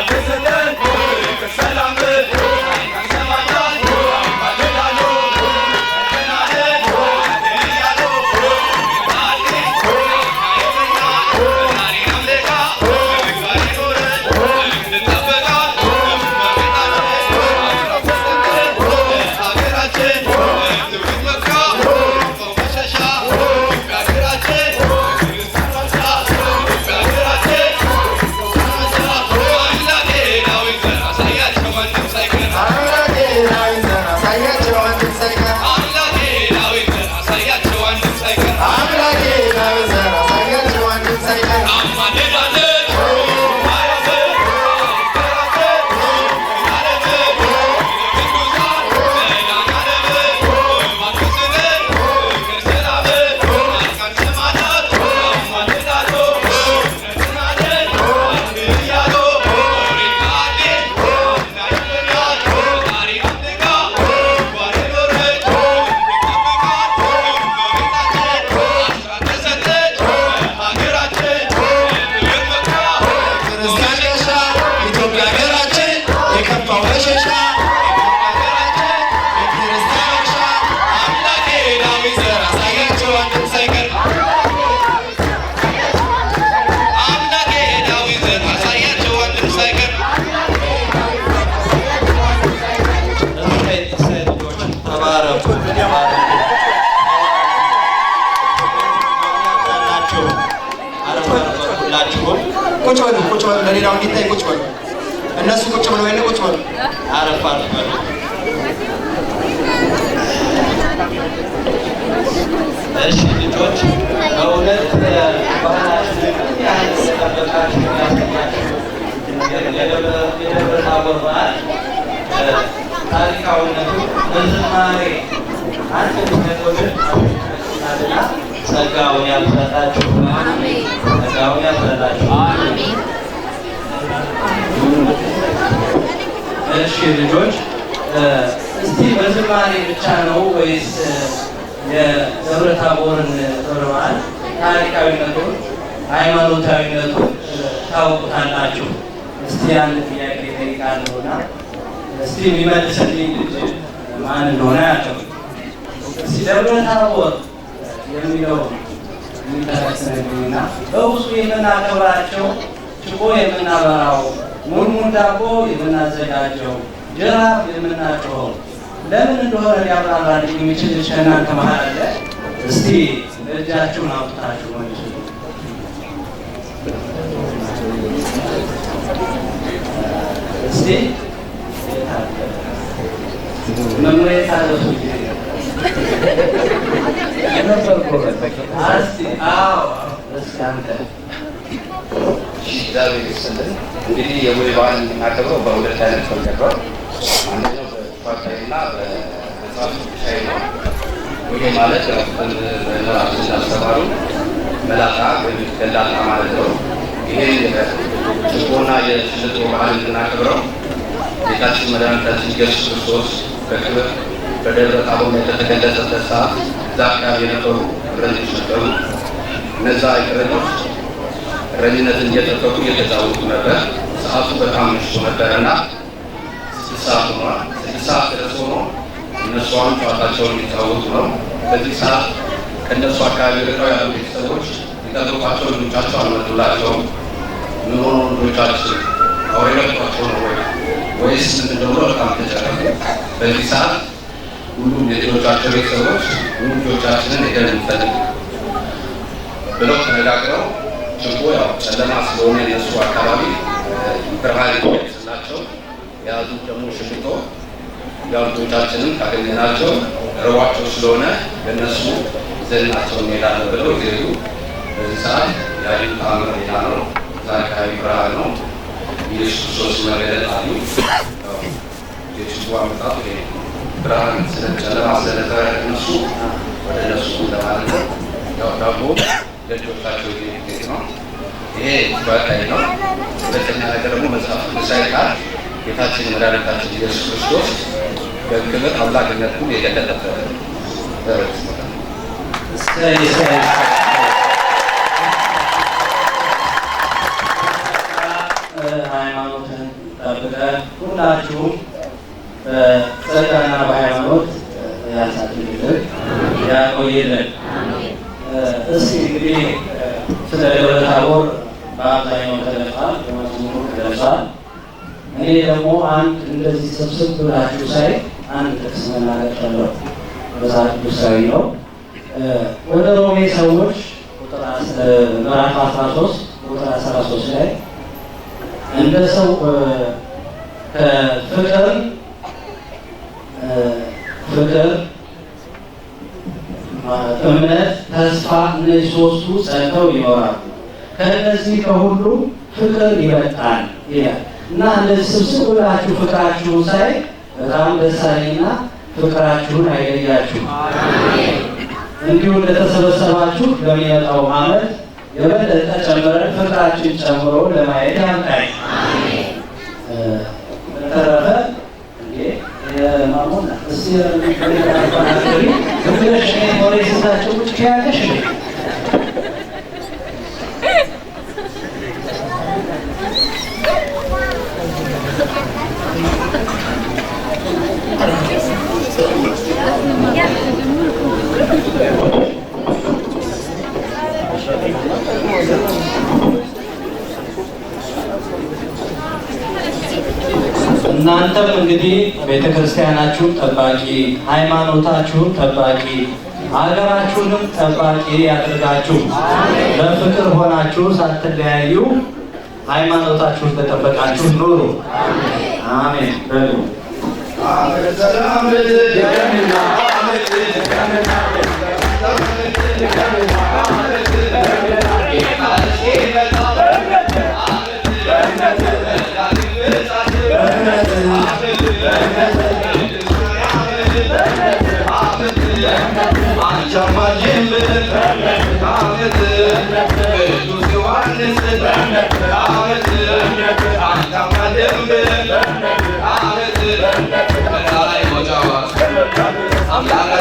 This is ካሜራው እንዲታይ ቁጭ በሉ። እነሱ ቁጭ ብለው የለ ቁጭ በሉ። አረፍ አረፍ በሉ። እሺ ልጆች በእውነት ባህላችንን ያስጠበቃችሁ ያስጠኛችሁ የደብረ ታቦር በዓል ታሪካዊነቱ በዝማሬ አንድ ሚነቶልን ናልና ጸጋውን ያብዛላችሁ። ጸጋውን ያብዛላችሁ። እሺ ልጆች እስቲ በዝማሬ ብቻ ነው ወይስ የደብረ ታቦርን ክብረ በዓል ታሪካዊነቱን ሃይማኖታዊነቱን ታውቁታላችሁ? እስቲ አንድ ጥያቄ ጠይቃለሁና እስቲ የሚመልስልኝ ልጅ ማን እንደሆነ ያለው። እስቲ ደብረ ታቦር የሚለው የሚተረክስልኝና በውስጡ የምናከብራቸው ችቦ የምናበራው ሙልሙል ዳቦ የምናዘጋጀው ጅራፍ የምናጮኸው ለምን እንደሆነ ሊያብራራልኝ የሚችል ከእናንተ መሀል አለ? እስቲ እጃችሁን አውጥታችሁ መልሱ። እስቲ መምሬ ታደሱ እግዚአብሔር ይስጥልን። እንግዲህ የቡሄ በዓል የምናከብረው በሁለት አይነት መንገድ ነው። አንደኛው በፋታይና በመጽሐፍ ቅዱሳዊ ነው። ቡሄ ማለት በምዕራፍ እንዳስተማሩ መላጣ ወይም ገላጣ ማለት ነው። ይህን የጭቆና የሽልጦ በዓል የምናከብረው ጌታችን መድኃኒታችን ኢየሱስ ክርስቶስ በክብር በደብረ ታቦር ላይ በተገለጸበት ሰዓት እዛ አካባቢ የነበሩ እረኞች ነበሩ። እነዛ እረኞች እረኝነትን እየጠበቁ እየተጫወቱ ነበር። ሰዓቱ በጣም ምሽቶ ነበር እና 6 ሰዓት ሆኗል። 6 ሰዓት ድረስ ሆኖ እነሱ አሁን ጨዋታቸውን እየተጫወቱ ነው። በዚህ ሰዓት ከእነሱ አካባቢ ርቀው ያሉ ቤተሰቦች ሊጠብቋቸው ልጆቻቸው አልመጡላቸውም። ምን ሆኖ ልጆቻችን አውሬ በልቷቸው ነው ወይስ ምንድን ነው ብሎ በጣም ተጨነቁ። በዚህ ሰዓት ሁሉም የልጆቻቸው ቤተሰቦች ልጆቻችንን ሄደን እንፈልግ ብለው ተነጋግረው ችቦ ያው ጨለማ ስለሆነ የነሱ አካባቢ ብርሃን ይመስላቸው የያዙት ደግሞ ሽልጦ ያው ልጆቻችንን ካገኘናቸው ርቧቸው ስለሆነ በእነሱ ዘናቸው እንሄዳለን ብለው ይሄዱ። በዚህ ሰዓት ያዩ ታምር ሌላ ነው። እዛ አካባቢ ብርሃን ነው። ኢየሱስ ክርስቶስ መገለጥ አሉ። የችቦ አመጣጡ ብርሃን ስለጨለማ ስለነበረ እነሱ ወደ እነሱ ለማለት ነው። ያው ዳቦ ለልጆቻቸው ይሄ ነው። ይሄ በቀይ ነው። ሁለተኛ ነገር ደግሞ መጽሐፍ ቅዱሳዊ ቃል ጌታችን መድኃኒታችን ኢየሱስ ክርስቶስ በክብር አምላክነቱን የገለጠበት ሃይማኖትን ጠብቀን ሁላችሁም በጸጋና በሃይማኖት ያሳድግልን ያቆይልን። እስኪ እንግዲህ ስለ ደብረ ታቦር በአብዛኛው ተገልጿል፣ በመዝሙሩ ተገልጿል። እኔ ደግሞ አንድ እንደዚህ ስብስብ ብላችሁ ሳይ አንድ ጥቅስ መናገር ፈለኩ። መጽሐፍ ቅዱሳዊ ነው። ወደ ሮሜ ሰዎች ምዕራፍ 13 ቁጥር 13 ላይ እንደ ሰው ፍቅር እምነት፣ ተስፋ እነዚህ ሶስቱ ጸንተው ይኖራሉ። ከእነዚህ ከሁሉ ፍቅር ይበልጣል ይላል እና እንደዚህ ስብስብ ብላችሁ ፍቅራችሁን ሳይ በጣም ደስ አለኝና ፍቅራችሁን አይለያችሁ። እንዲሁ እንደተሰበሰባችሁ በሚመጣው ዓመት የበለጠ ጨምረን ፍቅራችን ጨምሮ ለማየት ያምጣኝ። በተረፈ ማሞና እስቲ ለሚቀርባናሪ ብለሽ ሞሬ ስታቸው ውጭ ያለሽ እናንተም እንግዲህ ቤተክርስቲያናችሁን ጠባቂ፣ ሃይማኖታችሁን ጠባቂ፣ ሀገራችሁንም ጠባቂ ያድርጋችሁ። በፍቅር ሆናችሁ ሳትለያዩ ሃይማኖታችሁን ተጠበቃችሁ ኑሩ። አሜን በሉ። I'm